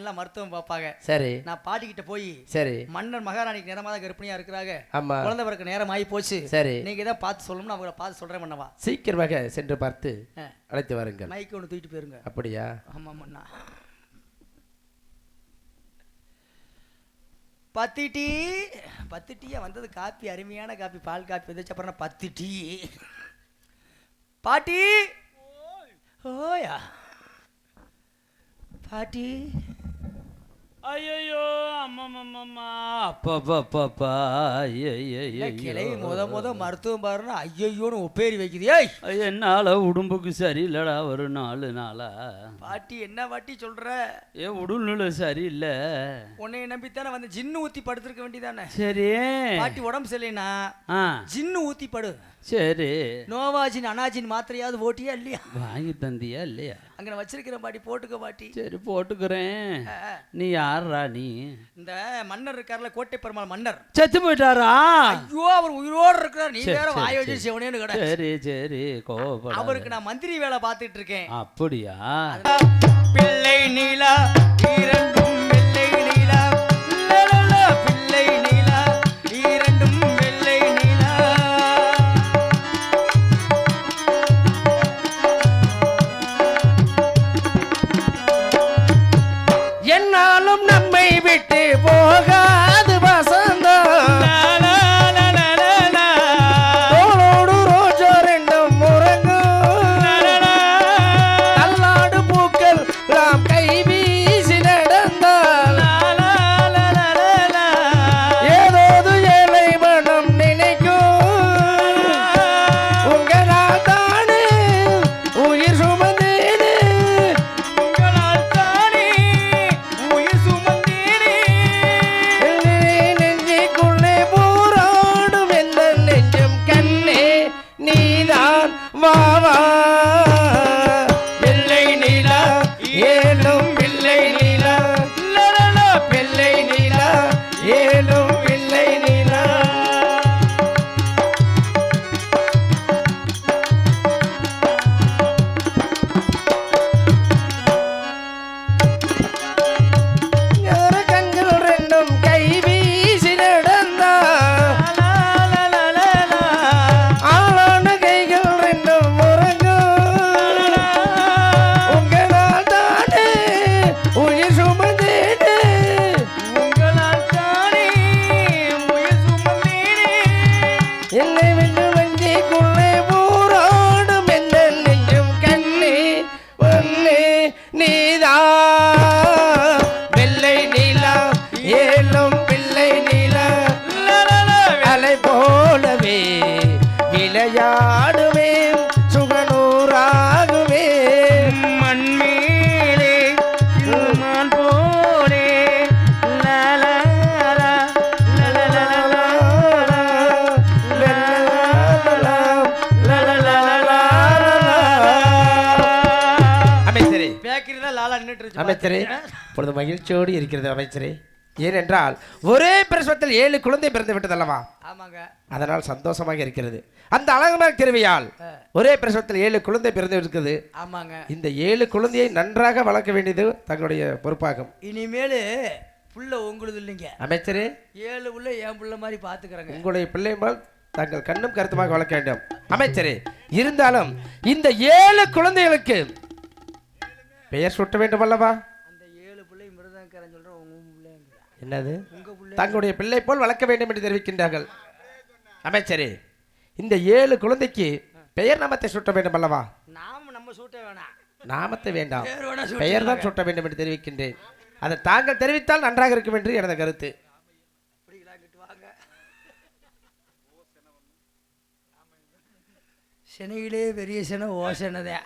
எல்லாம் மருத்துவம் பார்ப்பாங்க. சரி. நான் பாட்டிக்கிட்ட போய் சரி மன்னர் மகாராணிக்கு நேரமாக கர்ப்பிணியா இருக்கிறாங்க, ஆமா குழந்தை பிறக்க நேரம் ஆகி போச்சு, சரி நீங்க தான் பார்த்து சொல்லணும்னு அவங்கள பார்த்து சொல்றேன் பண்ணவா. சீக்கிரமாக சென்று பார்த்து அழைத்து வாருங்கள். மைக்கு ஒன்று தூக்கிட்டு போயிருங்க. அப்படியா? ஆமா மன்னா. பத்து டீ, 10 டீயா வந்தது. காப்பி அருமையான காப்பி, பால் காப்பி வந்துச்சு. அப்புறம் 10 டீ. பாட்டி ஓயா பாட்டி. ஐயோ அம்மா அப்பா கிளை முத மருத்துவம் பாருன்னா ஐயோன்னு ஒப்பேரி வைக்குது. என்னால உடம்புக்கு சரியில்லடா ஒரு 4 நாளா. பாட்டி என்ன பாட்டி சொல்ற? உடல்நிலை சரியில்லை. உன்னைய நம்பித்தானே வந்து ஜின்னு ஊத்தி படுத்திருக்க வேண்டியதானே. சரி பாட்டி உடம்பு சரியில்லைனா ஜின்னு ஊத்தி படு. சரி நோவாஜின் அனாஜின் மாத்திரையாவது ஓட்டியா இல்லையா? வாங்கி தந்தியா இல்லையா? அங்க வச்சிருக்கிற பாட்டி, போட்டுக்க பாட்டி. சரி போட்டுக்கிறேன். நீ யாரா? நீ இந்த மன்னர் இருக்கார்ல, கோட்டை பெருமாள் மன்னர். செத்து போயிட்டாரா? ஐயோ அவர் உயிரோடு இருக்கிறார். நீ வேற வாய வச்சு செவனேன்னு கடை. சரி சரி கோபப்படாத. அவருக்கு நான் மந்திரி வேலை பார்த்துட்டு இருக்கேன். அப்படியா? பிள்ளை நீலா இரண்டும் வெள்ளை நீலா, பிள்ளை நீலா இரண்டும் வெள்ளை நீலா. என்னாலும் நம்மை விட்டு போகாது வசந்தம். தோளோடு ரோஜா ரெண்டும் முறங்கும். தள்ளாடு பூக்கள் நாம் கை வீசி நடந்தால் ஏதோது ஏழை மனம் நினைக்கும். உங்களால் தானே உயிர் சுமந்தேனே, உங்களால் தானே உயிர் சுமந்தேனே. நெஞ்சுக்குள்ளே போராடும் எந்த நெஞ்சம் கண்ணே நீதான் வாவா. வெள்ளை நீலா ஏலும் பிள்ளை நீலா, வெள்ளை நீலா ஏலும் பிள்ளை நீலா. கண்கள் ரெண்டும் கை வீசி நடந்தார். ஆளான கைகள் ரெண்டும் முறங்கும். உங்களால் தானே உயிர் சுமந்தேனே, உங்களால் தானே உயிர் சுமந்தேனே. என்னை விட்டு வஞ்சிக்குள்ளே போராடும் எந்த நெஞ்சும் கண்ணே பொன்னே நீதா. வெள்ளை நீலா ஏலும் பிள்ளை நீலா, அலை போலவே விளையாடுவேன் சுகநூறாகுவேன். மண்மேலே மான் போலே அமைச்சரே, பேக்கரியில லாலா நின்னுட்டு அமைச்சரே பொழுது மகிழ்ச்சியோடு இருக்கிறது அமைச்சரே. ஏனென்றால் ஒரே பிரசவத்தில் 7 குழந்தை பிறந்து விட்டது அல்லவா? ஆமாங்க. அதனால் சந்தோஷமாக இருக்கிறது. அந்த அழகான திருவியால் ஒரே பிரசவத்தில் 7 குழந்தை பிறந்து இருக்குது. ஆமாங்க. இந்த 7 குழந்தையை நன்றாக வளர்க்க வேண்டியது தங்களுடைய பொறுப்பாகும். இனிமேலு புள்ள உங்களுது இல்லைங்க அமைச்சரே. 7 புள்ள என் புள்ள மாதிரி பாத்துக்கிறேங்க. உங்களுடைய பிள்ளைகள் தங்கள் கண்ணும் கருத்துமாக வளர்க்க வேண்டும் அமைச்சரே. இருந்தாலும் இந்த 7 குழந்தைகளுக்கு பெயர் சூட்ட வேண்டும் அல்லவா? அந்த 7 பிள்ளை மிருதங்கரன் சொல்றேன். உங்க பிள்ளைங்க என்னது? உங்க பிள்ளை தங்களுடைய பிள்ளை போல் வளர்க்க வேண்டும் என்று தெரிவிக்கின்றார்கள். அமைச்சரே, இந்த 7 குழந்தைக்கு பெயர் நாமத்தை சூட்ட வேண்டும் அல்லவா? நம்ம சூட்ட வேணாம், நாமத்தை வேண்டாம், பெயர் தான் சூட்ட வேண்டும் என்று தெரிவிக்கின்றேன். அதை தாங்கள் தெரிவித்தால் நன்றாக இருக்கும் என்று எனது கருத்து. சென்னையிலே பெரிய சென ஓசனை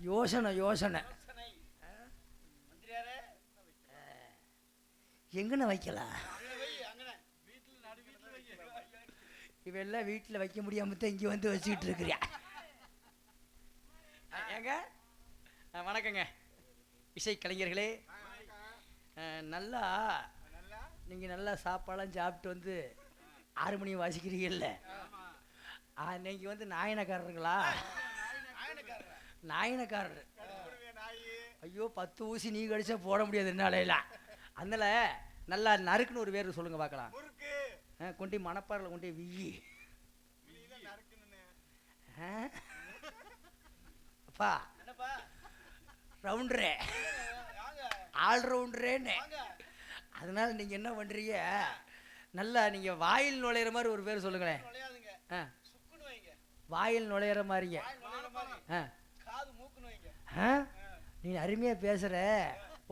யோசனை யோசனை எங்கன வைக்கலாம்? இவெல்லாம் வீட்டில் வைக்க முடியாம தான் இங்கே வந்து வச்சுக்கிட்டு இருக்கிறியா? ஏங்க வணக்கங்க இசை கலைஞர்களே. நல்லா நீங்கள் நல்லா சாப்பாடெல்லாம் சாப்பிட்டு வந்து 6 மணி வாசிக்கிறீங்கல்ல, நீங்கள் வந்து நாயனக்காரருங்களா? நாயனக்காரர். ஐயோ 10 ஊசி நீ கடிச்சா போட முடியாது என்னால. அதனால நல்லா நறுக்குன்னு ஒரு பேர் சொல்லுங்க பார்க்கலாம். கொண்டு மணப்பாறையில் கொண்டு வியி அப்பா ரவுண்டரே ஆல் ரவுண்டரேன்னு. அதனால நீங்க என்ன பண்றீங்க, நல்லா நீங்க வாயில் நுழையிற மாதிரி ஒரு பேர் சொல்லுங்களேன். வாயில் நுழையிற மாதிரிங்க. நீ அருமையா பேசுற.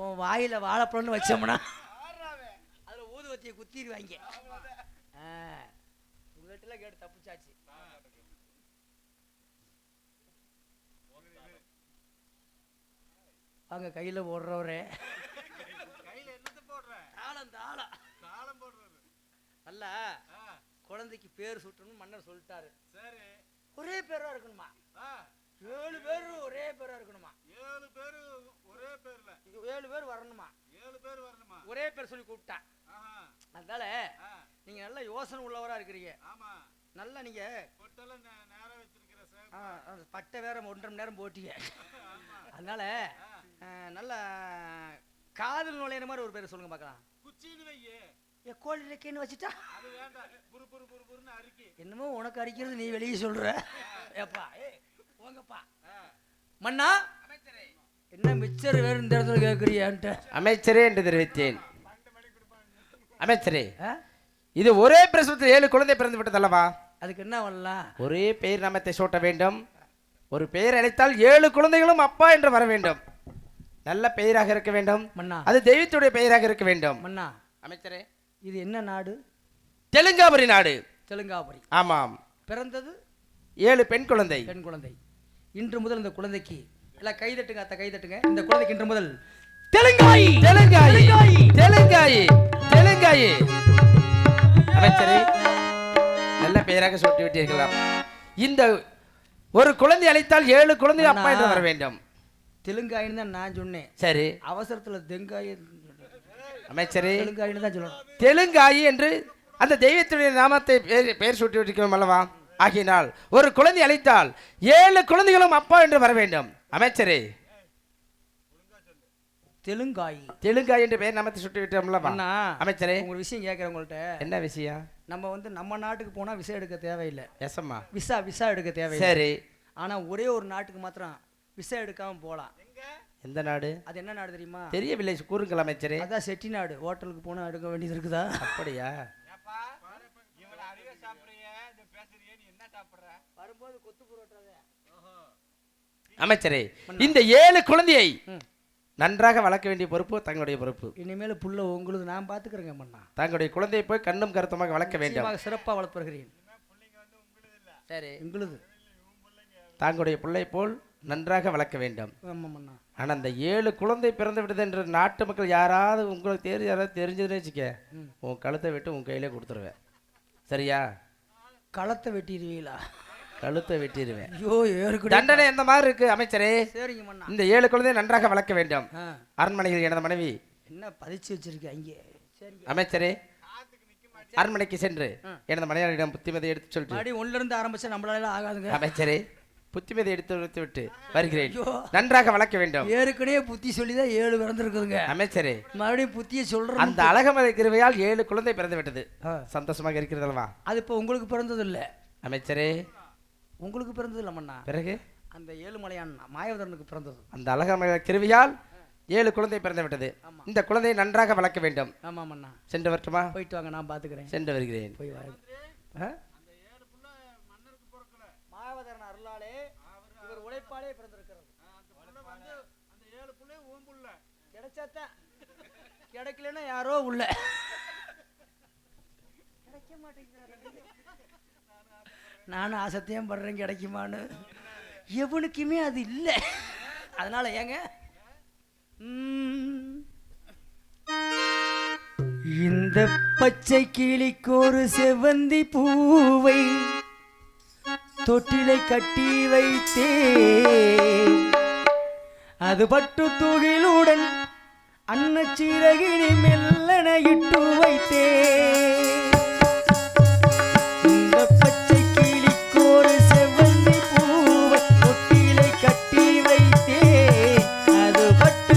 உன் வாயில வாழைப்பழம்னு வச்சோம்னா அதுல ஊதுவத்தியை குத்திடுவாங்க. உங்கள்கிட்ட கேட்டு தப்புச்சாச்சு. வாங்க கையில போடுறவரே. நல்லா குழந்தைக்கு பேர் சுட்டணும் மன்னர் சொல்லிட்டாரு. ஒரே பேரா இருக்கணுமா? 7 பேர் ஒரே பேரா இருக்கணுமா? 7 பேர் ஒரே பேர்ல 7 பேர் வரணுமா? 7 பேர் வரணுமா? ஒரே பேர் சொல்லி கூப்பிட்டா. அதனால நீங்க நல்ல யோசனை உள்ளவரா இருக்கிறீங்க. ஆமா, நல்லா நீங்க பொட்டல நேரா வச்சிருக்கீங்க. பட்டை வேற 1.5 மணி நேரம் போட்டீங்க. அதனால நல்ல காதல் நுழையிற மாதிரி ஒரு பேர் சொல்லுங்க பார்க்கலாம். குச்சின்னு வையே. கோழி இலக்கின்னு வச்சுட்டா அது வேண்டாம். புரு புரு புரு புருன்னு அரிக்கி. என்னமோ உனக்கு அரிக்கிறது நீ வெளியே சொல்ற. ஏப்பா போங்கப்பா. மன்னா என்ன மிச்சர் வேறு இந்த இடத்துல கேட்குறியான்ட்டு அமைச்சரே என்று தெரிவித்தேன். அமைச்சரே, இது ஒரே பிரசவத்தில் 7 குழந்தை பிறந்து விட்டது அல்லவா? அதுக்கு என்ன வரலாம்? ஒரே பெயர் நாமத்தை சூட்ட வேண்டும். ஒரு பெயர் அழைத்தால் 7 குழந்தைகளும் அப்பா என்று வர வேண்டும். நல்ல பெயராக இருக்க வேண்டும் மன்னா. அது தெய்வத்துடைய பெயராக இருக்க வேண்டும் மன்னா. அமைச்சரே, இது என்ன நாடு? தெலுங்காபுரி நாடு. தெலுங்காபுரி. ஆமாம். பிறந்தது 7 பெண் குழந்தை. பெண் குழந்தை. இன்று முதல் இந்த குழந்தைக்கு எல்லாம் கைதட்டுங்க. அத்தை கைதட்டுங்க. இந்த குழந்தைக்கு இன்று முதல் தெலுங்காயி தெலுங்காயி தெலுங்காயி தெலுங்காயி. அமைச்சரே, நல்ல பெயராக சூட்டி விட்டீர்களாம். இந்த ஒரு குழந்தை அழைத்தால் 7 குழந்தை அப்பா என்று வர வேண்டும். தெலுங்காயின்னு தான் நான் சொன்னேன். சரி, அவசரத்துல தெங்காயி. அமைச்சரே, தெலுங்காயின்னு தான் சொல்லணும். தெலுங்காயி என்று அந்த தெய்வத்துடைய நாமத்தை பெயர் சூட்டி விட்டிருக்கிறோம் அல்லவா? ஆகினால் ஒரு குழந்தை அழைத்தால் 7 குழந்தைகளும் அப்பா என்று வர வேண்டும். அமைச்சரே, தெலுங்காயி தெலுங்காயி என்று பெயர் நாமத்தை சுட்டி விட்டோம்ல. அமைச்சரே, ஒரு விஷயம் கேட்கிறேன் உங்கள்கிட்ட. என்ன விஷயம்? நம்ம நாட்டுக்கு போனா விசா எடுக்க தேவையில்லை. எஸ்மா, விசா எடுக்க தேவையில்லை. சரி. ஆனா ஒரே ஒரு நாட்டுக்கு மாத்திரம் விசா எடுக்காம போலாம். எந்த நாடு? அது என்ன நாடு தெரியுமா? தெரியவில்லை, கூறுங்கள் அமைச்சரே. அதான் செட்டி நாடு. ஹோட்டலுக்கு போனா எடுக்க வேண்டியது இருக்குதா? அப்படியா? அமைச்சரே, இந்த 7 குழந்தையை நன்றாக வளர்க்க வேண்டிய பொறுப்பு தங்களுடைய பொறுப்பு. இனிமேல் புள்ள உங்களுக்கு நான் பாத்துக்கிறேங்க மன்னா. தங்களுடைய குழந்தையை போய் கண்ணும் கருத்துமாக வளர்க்க வேண்டும். சிறப்பாக வளர்ப்புகிறேன். சரி, உங்களுது தங்களுடைய பிள்ளை போல் நன்றாக வளர்க்க வேண்டும். ஆனா அந்த 7 குழந்தை பிறந்து விடுது என்று நாட்டு மக்கள் யாராவது உங்களுக்கு யாராவது தெரிஞ்சதுன்னு வச்சுக்க, உன் கழுத்தை விட்டு உன் கையிலே கொடுத்துருவேன். சரியா? களத்தை வெட்டிடுவீங்களா? கழுத்தை வெட்டிடுவேன். ஐயோ, தண்டனை எந்த மாதிரி இருக்கு அமைச்சரே? சரிங்க மன்னா. இந்த 7 குழந்தையை நன்றாக வளர்க்க வேண்டும். அரண்மனையில் எனது மனைவி என்ன பதிச்சு வச்சிருக்கீங்க? அமைச்சரே, அரண்மனைக்கு சென்று எனது மனைவியிடம் புத்திமதி எடுத்து சொல்லிட்டு மறுபடியும் 1ல இருந்து ஆரம்பிச்சா நம்மளால ஆகாதுங்க. அமைச்சரே, புத்திமதி எடுத்து விட்டு வருகிறேன். நன்றாக வளர்க்க வேண்டும். ஏற்கனவே புத்தி சொல்லிதான் 7 பிறந்திருக்குதுங்க. அமைச்சரே, மறுபடியும் புத்தியை சொல்றேன். அந்த அழகமலை கிருபையால் 7 குழந்தை பிறந்து விட்டது. சந்தோஷமாக இருக்கிறது அல்லவா? அது இப்போ உங்களுக்கு பிறந்தது இல்ல அமைச்சரே. உங்களுக்கு பிறந்தது இல்ல மன்னா. பிறகு அந்த 7 மலையான் மாயவதனுக்கு பிறந்தது. அந்த அழகமலை கிருபையால் 7 குழந்தை பிறந்து விட்டது. இந்த குழந்தையை நன்றாக வளர்க்க வேண்டும். ஆமா மன்னா. சென்று வரட்டுமா? போயிட்டு வாங்க, நான் பாத்துக்கிறேன். சென்று வருகிறேன். போய் வாங்க. மாயவதன் அருளாலே இவர் உழைப்பாலே பிறந்திருக்கிறது. அந்த 7 புள்ளை ஓம்புள்ள கிடைச்சாத்தான், கிடைக்கலன்னா யாரோ உள்ள கிடைக்க மாட்டேங்கிறாரு. நானும் ஆசத்தையும் படுறேன் கிடைக்குமான்னு. எவனுக்குமே அது இல்லை. அதனால ஏங்க இந்த பச்சை கிளிக்கு ஒரு செவ்வந்தி பூவை தொட்டிலை கட்டி வைத்தே, அது பட்டு துகிலுடன் அன்னச்சீரகினி மெல்லன இட்டு வைத்தே. இந்த பச்சை கிளிக்கு ஒரு செவ்வந்தி பூவை தொட்டிலை கட்டி வைத்தே, அது பட்டு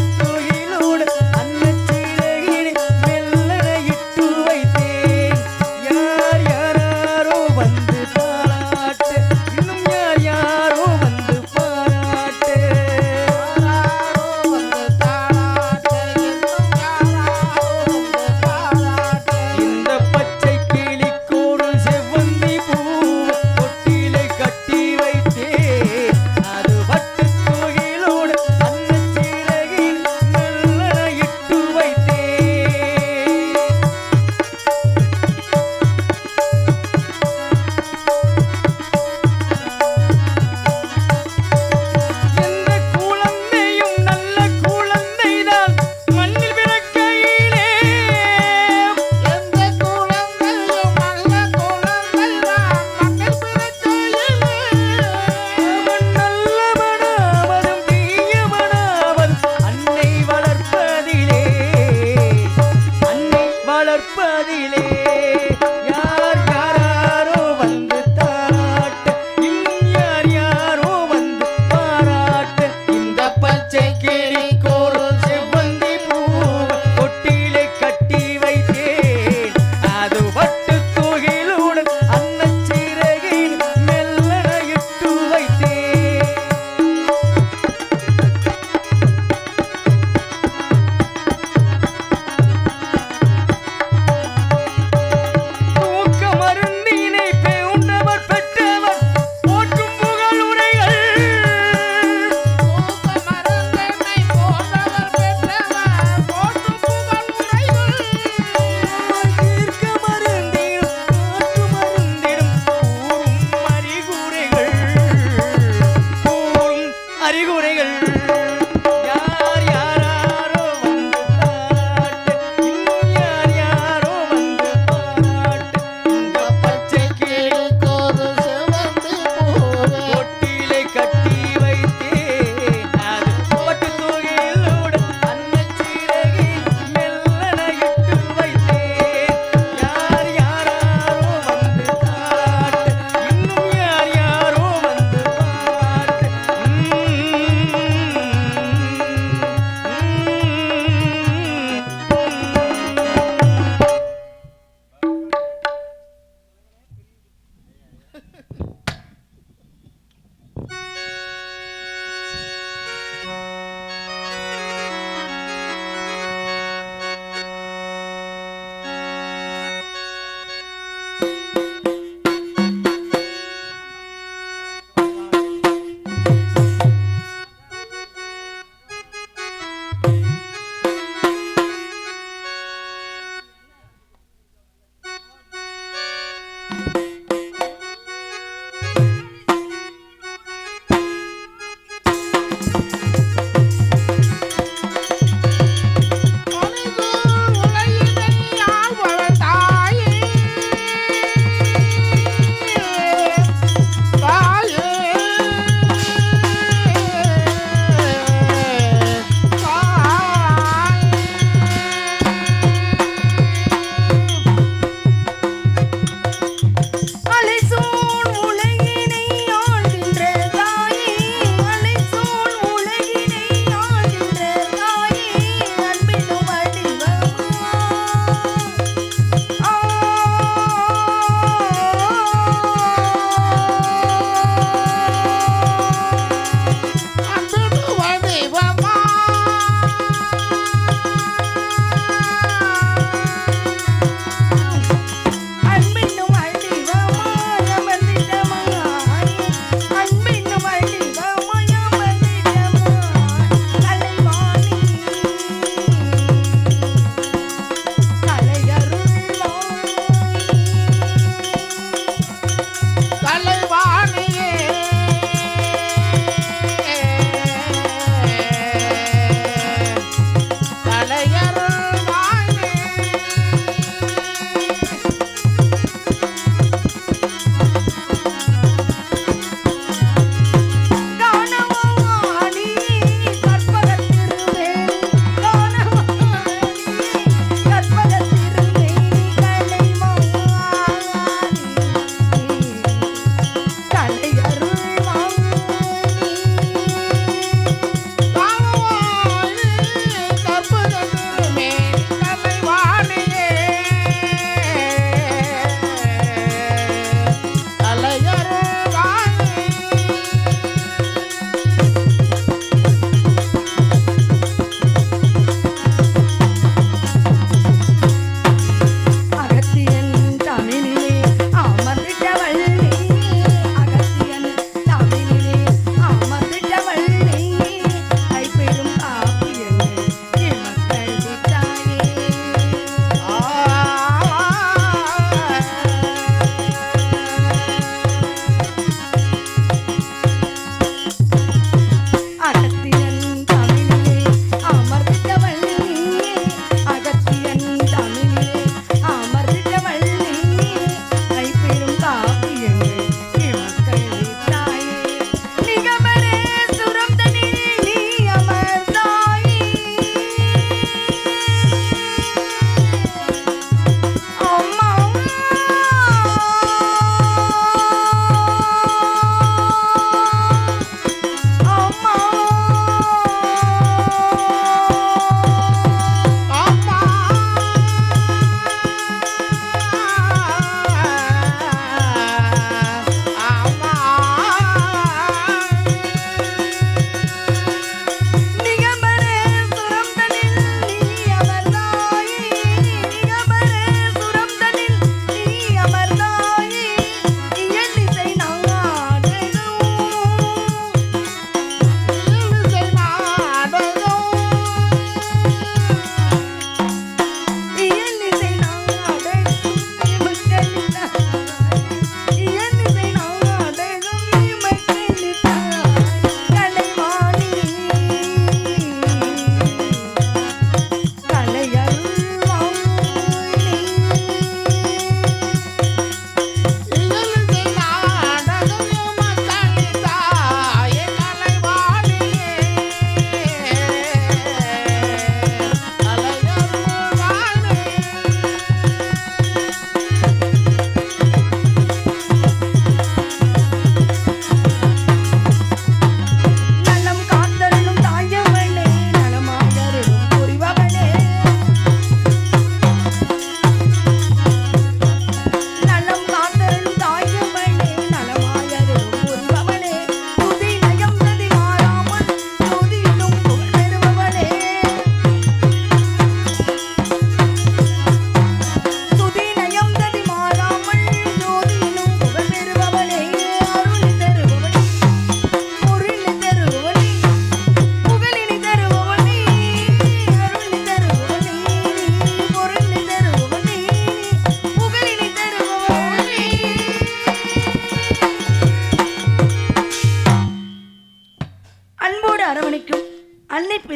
கற்பகத்திருமே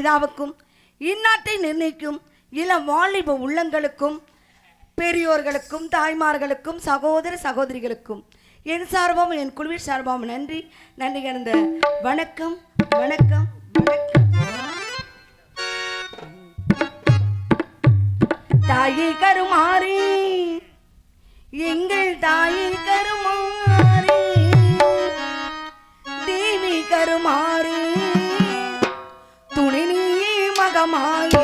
பிதாவுக்கும் இந்நாட்டை நிர்ணயிக்கும் இளம் வாலிப உள்ளங்களுக்கும் பெரியோர்களுக்கும் தாய்மார்களுக்கும் சகோதர சகோதரிகளுக்கும் என் சார்பாகவும் என் குழுவின் சார்பாகவும் நன்றி நன்றி கலந்த வணக்கம் வணக்கம் வணக்கம். தாயே கருமாறி எங்கள் தாயே கருமாறி தேவி கருமாறி துணை நீ மகமாயி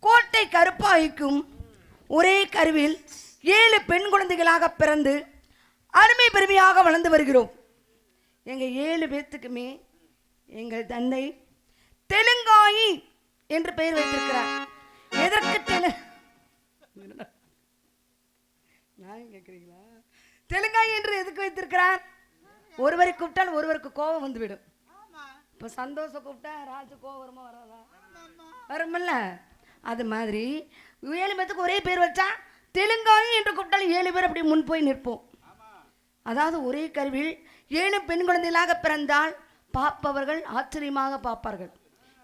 கோட்டை கருப்பாய்க்கும் ஒரே கருவில் 7 பெண் குழந்தைகளாக பிறந்து அருமை பெருமையாக வளர்ந்து வருகிறோம். எங்கள் 7 பேத்துக்குமே எங்கள் தந்தை தெலுங்காயி என்று பெயர் வைத்திருக்கிறார். எதற்கு கேட்கிறீங்களா? தெலுங்காயி என்று எதுக்கு வைத்திருக்கிறார்? ஒருவரை கூப்பிட்டால் ஒருவருக்கு கோபம் வந்துவிடும். இப்போ சந்தோஷம் கூப்பிட்டா ராஜு கோபம் வருமா வராதா? வருமில்ல. அது மாதிரி 7 பேத்துக்கு ஒரே பேர் வச்சா தெலுங்காயி என்று கூப்பிட்டாலும் 7 பேர் அப்படி முன் போய் நிற்போம். அதாவது ஒரே கருவில் 7 பெண் குழந்தைகளாக பிறந்தால் பார்ப்பவர்கள் ஆச்சரியமாக பார்ப்பார்கள்,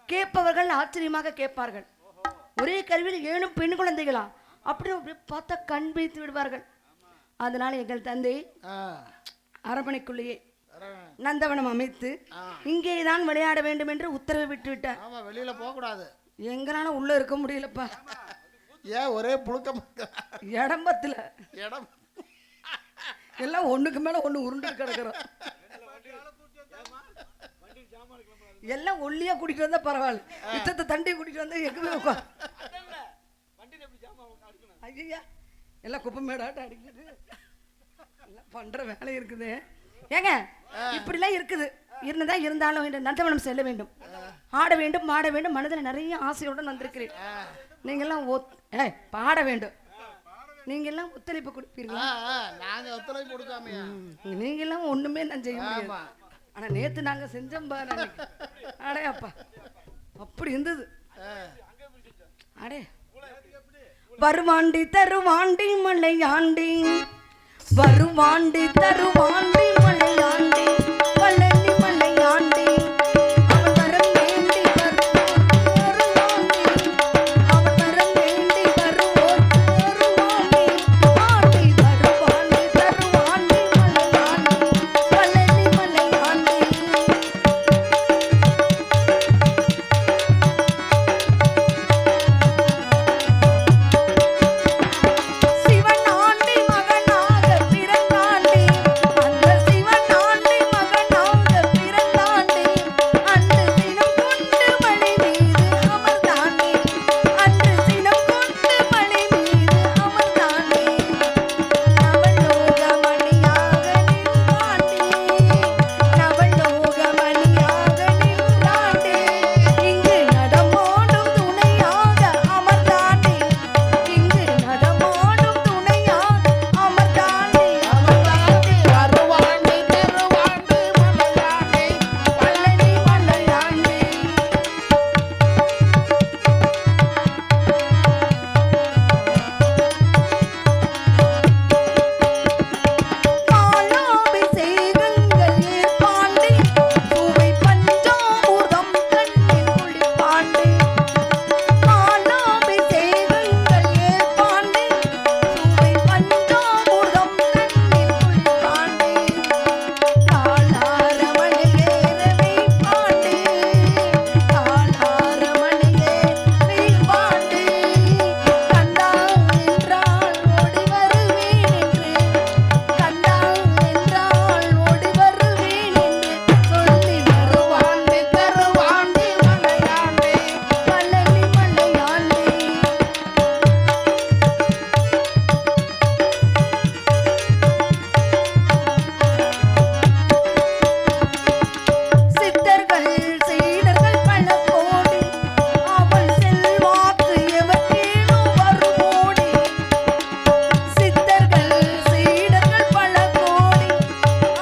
கேட்பவர்கள் ஆச்சரியமாக கேட்பார்கள். ஒரே கருவில் 7 பெண் குழந்தைகளா அப்படி பார்த்தா கண் வைத்து விடுவார்கள். அதனால் எங்கள் தந்தை அரண்மனைக்குள்ளேயே நந்தவனம் அமைத்து இங்கே தான் விளையாட வேண்டும் என்று உத்தரவு விட்டு விட்டார். வெளியில போக கூடாது. எங்களால உள்ள இருக்க முடியலப்பா. ஏன் ஒரே புழுக்கம்? இடம்பத்துல இடம் எல்லாம் ஒண்ணுக்கு மேல ஒண்ணு உருண்டு கிடக்குறோம். எல்லாம் ஒல்லியா கூட்டிட்டு வந்தா பரவாயில்ல, இத்தத்தை தண்டி கூட்டிட்டு வந்தா எங்குமே உட்கா. ஐயா எல்லாம் குப்பை மேடாட்ட அடிக்கிட்டு எல்லாம் பண்ற வேலை இருக்குது. ஏங்க இப்படிலாம் இருக்குது. இருந்தாலும் நந்தவனம் செல்ல வேண்டும், ஆட வேண்டும், மாட வேண்டும். மனதில் நிறைய ஆசையுடன் வந்திருக்கிறேன். நீங்கெல்லாம் பாட வேண்டும். நீங்கெல்லாம் ஒத்துழைப்பு கொடுப்பீர்களா? நாங்க ஒத்துழைப்பு கொடுக்காமையா? நீங்கெல்லாம் ஒண்ணுமே நான் செய்ய முடியாது. ஆனா நேத்து நாங்க செஞ்சோம் பாரு. அடே அப்பா அப்படி இருந்தது. அடே வருவாண்டி தருவாண்டி மலையாண்டி, வருவாண்டி தருவாண்டி மலையாண்டி, பழனி மலையாண்டி அவன் வரம் வேண்டி வருவாண்டி, அவன் வரம் வேண்டி வருவாண்டி, ஆண்டி வருவாண்டி தருவாண்டி மலையாண்டி, பழனி மலையாண்டி. சிவனாண்டி மகனாக பிறந்தாண்டி, அந்த சிவனாண்டி மகனாக பிறந்தாண்டி, அன்று சினம் கொண்டு மலை மீது அமர்ந்தாண்டி, அன்று சினம் கொண்டு மலை மீது அமர்ந்தாண்டி, நவலோக மணியாக நின்றாண்டி, நவலோக மணியாக நின்றாண்டி, இங்கு நடமாடும் துணையாக அமர்ந்தாண்டி, இங்கு நடமாடும் துணையாக அமர்ந்தாண்டி, அமர்ந்தாண்டி வருவாண்டி தருவாண்டி மலையாண்டி, பழனி மலையாண்டி. பாலாபிஷேகங்கள் ஏற்பாண்டி, சுவை பஞ்சாமிர்தம் கண்ணில் குளிப்பாண்டி, பாலாபிஷேகங்கள் ஏற்பாண்டி, சுவை பஞ்சாமிர்தம் கண்ணில் குளிப்பாண்டி, காலார மலையேற வைப்பாண்டி, காலார மலையேற வைப்பாண்டி, கண்டா என்றால் ஓடி வருவேன் என்று, கண்டா என்றால் ஓடி வருவேன் என்று சொல்லி வருவாண்டி தருவாண்டி மலையாண்டி, பழனி மலையாண்டி. சித்தர்கள் சீடர்கள் பல கோடி, அவள் செல்வாக்கு எவர்க்கேனோ வருமோடி, சித்தர்கள் சீடர்கள் பல கோடி,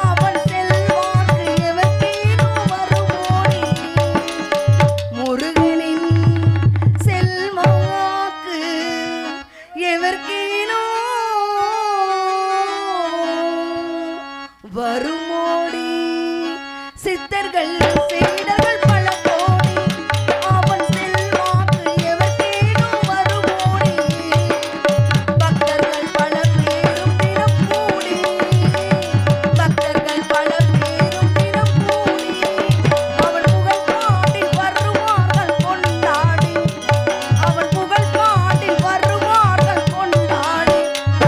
அவள் செல்வாக்கு எவர்க்கேனோ வருமோடி, முருகனின் செல்வாக்கு எவர்க்கேனோ வருமோடி, சித்தர்கள் சீடர்கள் பல கோடி, அவன் செல்வாக்கு எவர்க்கேனோ வருமோடி, பக்தர்கள் பல பேரும் தினம் கூடி, பக்தர்கள் பல பேரும் தினம் கூடி, அவள் புகழ் பாடி வருவார்கள் கொண்டாடி, அவள் புகழ் பாடி வருவார்கள் கொண்டாடி,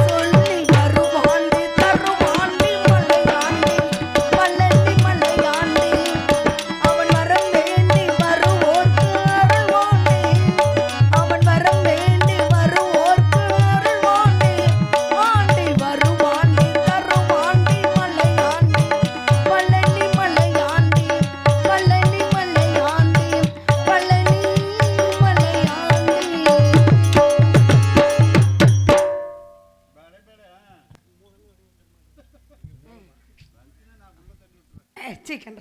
சொல்லி வருவாண்டி தருவாண்டி மலையாண்டி, பழனி மலையாண்டி, அவன் வரம் வேண்டி வருவோர்க்கு அருள்வாண்டி, அவன் வரம் வேண்டி வருவோர்க்கு அருள்வாண்டி, ஆண்டி வருவாண்டி தருவாண்டி மலையாண்டி, பழனி மலையாண்டி, பழனி மலையாண்டி, பழனி மலையாண்டி. சீக்கிரம்